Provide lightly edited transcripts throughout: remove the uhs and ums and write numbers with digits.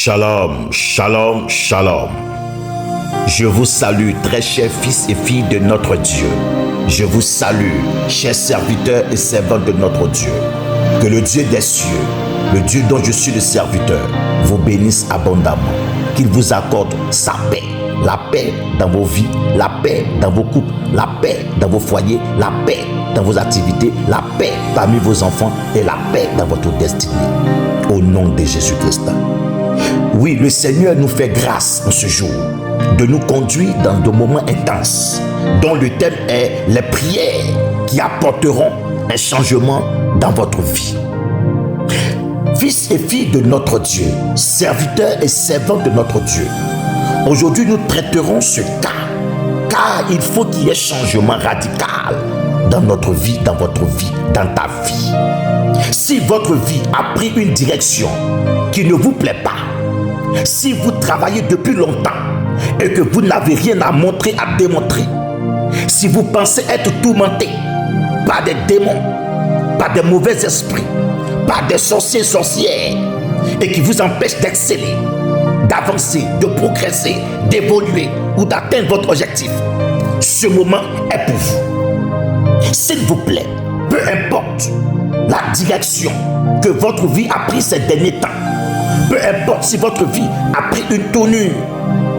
Shalom, shalom, shalom. Je vous salue, très chers fils et filles de notre Dieu. Je vous salue, chers serviteurs et servantes de notre Dieu. Que le Dieu des cieux, le Dieu dont je suis le serviteur, vous bénisse abondamment. Qu'il vous accorde sa paix. La paix dans vos vies, la paix dans vos couples, la paix dans vos foyers, la paix dans vos activités, la paix parmi vos enfants et la paix dans votre destinée. Au nom de Jésus-Christ. Oui, le Seigneur nous fait grâce en ce jour de nous conduire dans de moments intenses dont le thème est les prières qui apporteront un changement dans votre vie. Fils et filles de notre Dieu, serviteurs et servantes de notre Dieu, aujourd'hui nous traiterons ce cas, car il faut qu'il y ait changement radical dans notre vie, dans votre vie, dans ta vie. Si votre vie a pris une direction qui ne vous plaît pas, si vous travaillez depuis longtemps et que vous n'avez rien à montrer, à démontrer, si vous pensez être tourmenté par des démons, par des mauvais esprits, par des sorciers, sorcières, et qui vous empêchent d'exceller, d'avancer, de progresser, d'évoluer ou d'atteindre votre objectif, ce moment est pour vous. S'il vous plaît, peu importe la direction que votre vie a pris ces derniers temps, peu importe si votre vie a pris une tournure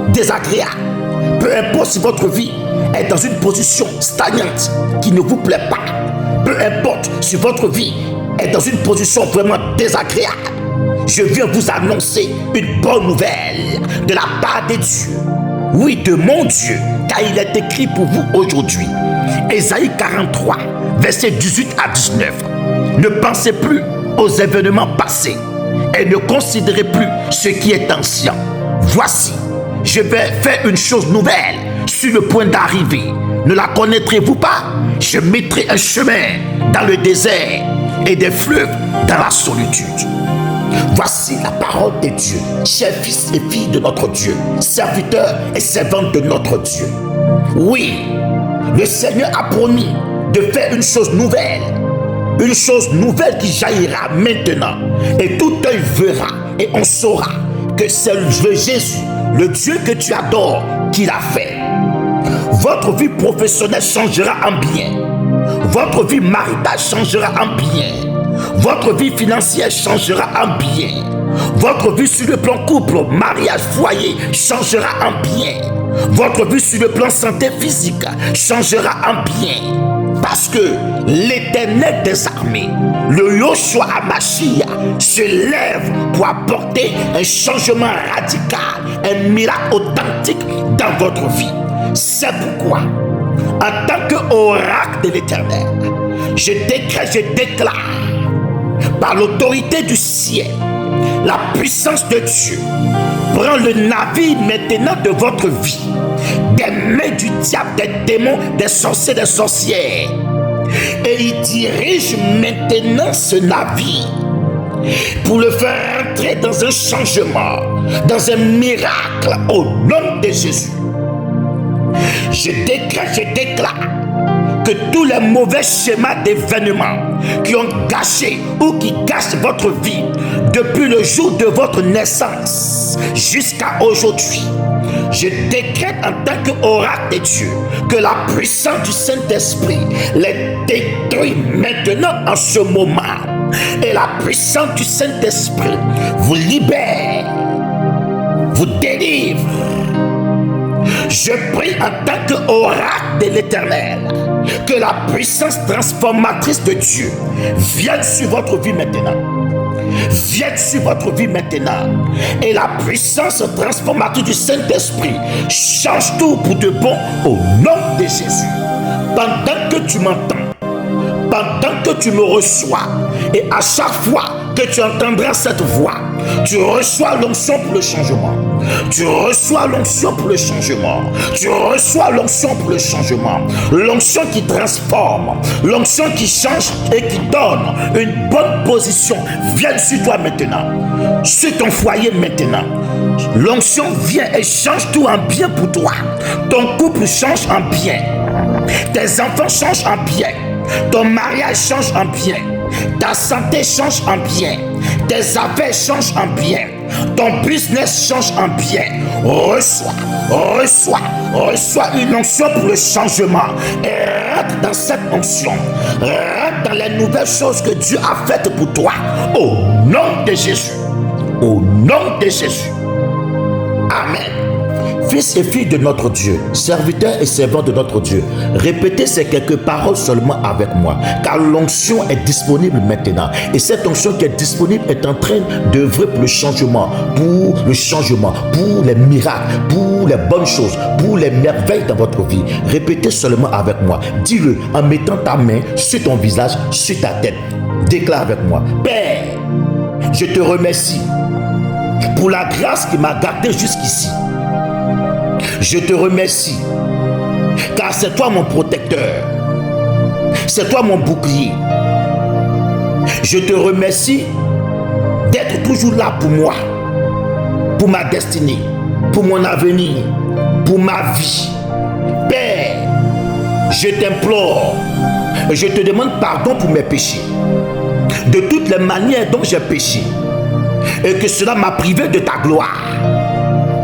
désagréable, peu importe si votre vie est dans une position stagnante qui ne vous plaît pas, peu importe si votre vie est dans une position vraiment désagréable, je viens vous annoncer une bonne nouvelle de la part de Dieu. Oui, de mon Dieu, car il est écrit pour vous aujourd'hui. Ésaïe 43, versets 18 à 19. Ne pensez plus aux événements passés et ne considérez plus ce qui est ancien. Voici, je vais faire une chose nouvelle sur le point d'arriver. Ne la connaîtrez-vous pas? Je mettrai un chemin dans le désert et des fleuves dans la solitude. Voici la parole de Dieu, chers fils et filles de notre Dieu, serviteurs et servantes de notre Dieu. Oui, le Seigneur a promis de faire une chose nouvelle qui jaillira maintenant. Et tout œil verra et on saura que c'est le Jésus, le Dieu que tu adores, qui l'a fait. Votre vie professionnelle changera en bien. Votre vie maritale changera en bien. Votre vie financière changera en bien. Votre vie sur le plan couple, mariage, foyer changera en bien. Votre vie sur le plan santé physique changera en bien. Parce que l'Éternel des armées, le Yoshua Hamashiach, se lève pour apporter un changement radical, un miracle authentique dans votre vie. C'est pourquoi, en tant qu'oracle de l'Éternel, je déclare, par l'autorité du ciel, la puissance de Dieu prend le navire maintenant de votre vie, des mains du diable, des démons, des sorciers, des sorcières, et il dirige maintenant ce navire pour le faire entrer dans un changement, dans un miracle au nom de Jésus. Je déclare que tous les mauvais schémas d'événements qui ont gâché ou qui gâchent votre vie depuis le jour de votre naissance jusqu'à aujourd'hui, je décrète en tant qu'oracle de Dieu que la puissance du Saint-Esprit les détruit maintenant en ce moment. Et la puissance du Saint-Esprit vous libère, vous délivre. Je prie en tant qu'oracle de l'Éternel que la puissance transformatrice de Dieu vienne sur votre vie maintenant. Vienne sur votre vie maintenant. Et la puissance transformatrice du Saint-Esprit change tout pour de bon au nom de Jésus. Pendant que tu m'entends, pendant que tu me reçois, et à chaque fois que tu entendras cette voix, tu reçois l'onction pour le changement. Tu reçois l'onction pour le changement. Tu reçois l'onction pour le changement. L'onction qui transforme, l'onction qui change et qui donne une bonne position vient sur toi maintenant, sur ton foyer maintenant. L'onction vient et change tout en bien pour toi. Ton couple change en bien. Tes enfants changent en bien. Ton mariage change en bien. Ta santé change en bien. Tes affaires changent en bien. Ton business change en bien. Reçois une onction pour le changement. Et rentre dans cette onction. Rentre dans les nouvelles choses que Dieu a faites pour toi. Au nom de Jésus. Au nom de Jésus. Amen. Fils et filles de notre Dieu, serviteurs et servants de notre Dieu, répétez ces quelques paroles seulement avec moi, car l'onction est disponible maintenant. Et cette onction qui est disponible est en train d'œuvrer pour le changement, pour les miracles, pour les bonnes choses, pour les merveilles dans votre vie. Répétez seulement avec moi. Dis-le en mettant ta main sur ton visage, sur ta tête. Déclare avec moi. Père, je te remercie pour la grâce qui m'a gardé jusqu'ici. Je te remercie, car c'est toi mon protecteur, c'est toi mon bouclier. Je te remercie d'être toujours là pour moi, pour ma destinée, pour mon avenir, pour ma vie. Père, je t'implore, je te demande pardon pour mes péchés, de toutes les manières dont j'ai péché, et que cela m'a privé de ta gloire.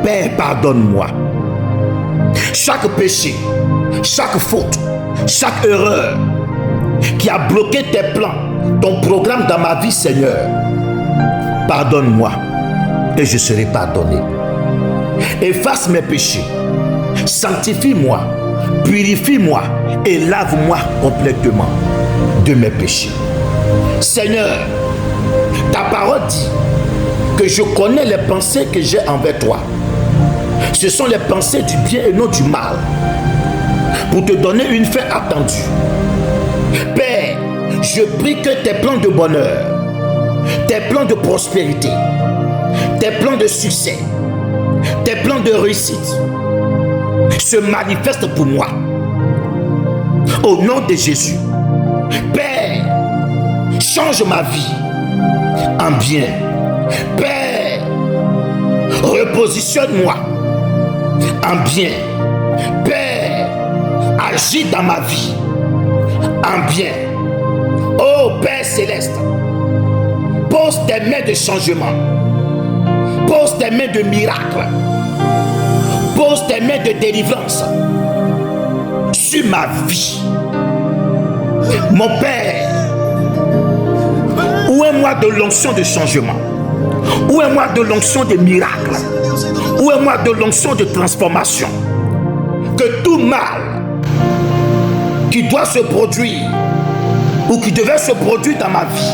Père, pardonne-moi. Chaque péché, chaque faute, chaque erreur qui a bloqué tes plans, ton programme dans ma vie, Seigneur, pardonne-moi et je serai pardonné. Efface mes péchés, sanctifie-moi, purifie-moi et lave-moi complètement de mes péchés. Seigneur, ta parole dit que je connais les pensées que j'ai envers toi. Ce sont les pensées du bien et non du mal, pour te donner une fin attendue. Père, je prie que tes plans de bonheur, tes plans de prospérité, tes plans de succès, tes plans de réussite se manifestent pour moi. Au nom de Jésus. Père, change ma vie en bien. Père, repositionne-moi en bien. Père, agis dans ma vie en bien. Oh Père céleste, pose tes mains de changement, pose tes mains de miracle, pose tes mains de délivrance sur ma vie. Mon Père, où est moi de l'onction de changement? Où est moi de l'onction de miracle? Où est moi de l'onction de transformation? Que tout mal qui doit se produire ou qui devait se produire dans ma vie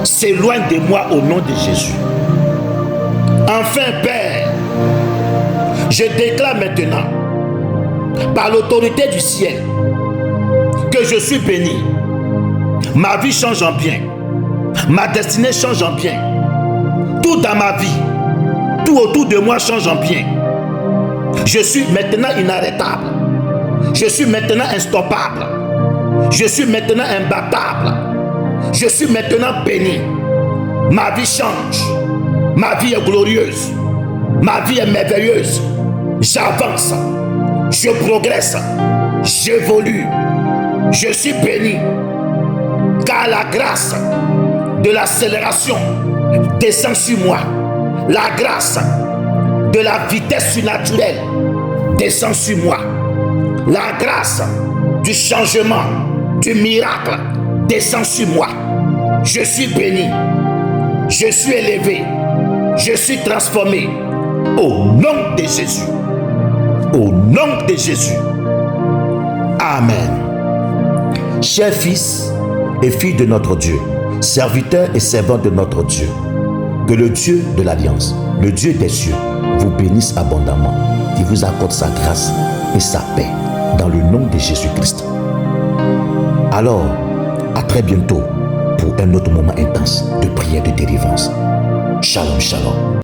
s'éloigne de moi au nom de Jésus. Enfin, Père, je déclare maintenant, par l'autorité du ciel, que je suis béni. Ma vie change en bien. Ma destinée change en bien. Tout dans ma vie, tout autour de moi change en bien. Je suis maintenant inarrêtable. Je suis maintenant instoppable. Je suis maintenant imbattable. Je suis maintenant béni. Ma vie change. Ma vie est glorieuse. Ma vie est merveilleuse. J'avance. Je progresse. J'évolue. Je suis béni. Car la grâce de l'accélération descend sur moi. La grâce de la vitesse surnaturelle descend sur moi. La grâce du changement, du miracle descend sur moi. Je suis béni. Je suis élevé. Je suis transformé. Au nom de Jésus. Au nom de Jésus. Amen. Chers fils et filles de notre Dieu, serviteurs et servants de notre Dieu, que le Dieu de l'Alliance, le Dieu des cieux, vous bénisse abondamment, qui vous accorde sa grâce et sa paix dans le nom de Jésus-Christ. Alors, à très bientôt pour un autre moment intense de prière de délivrance. Shalom, shalom.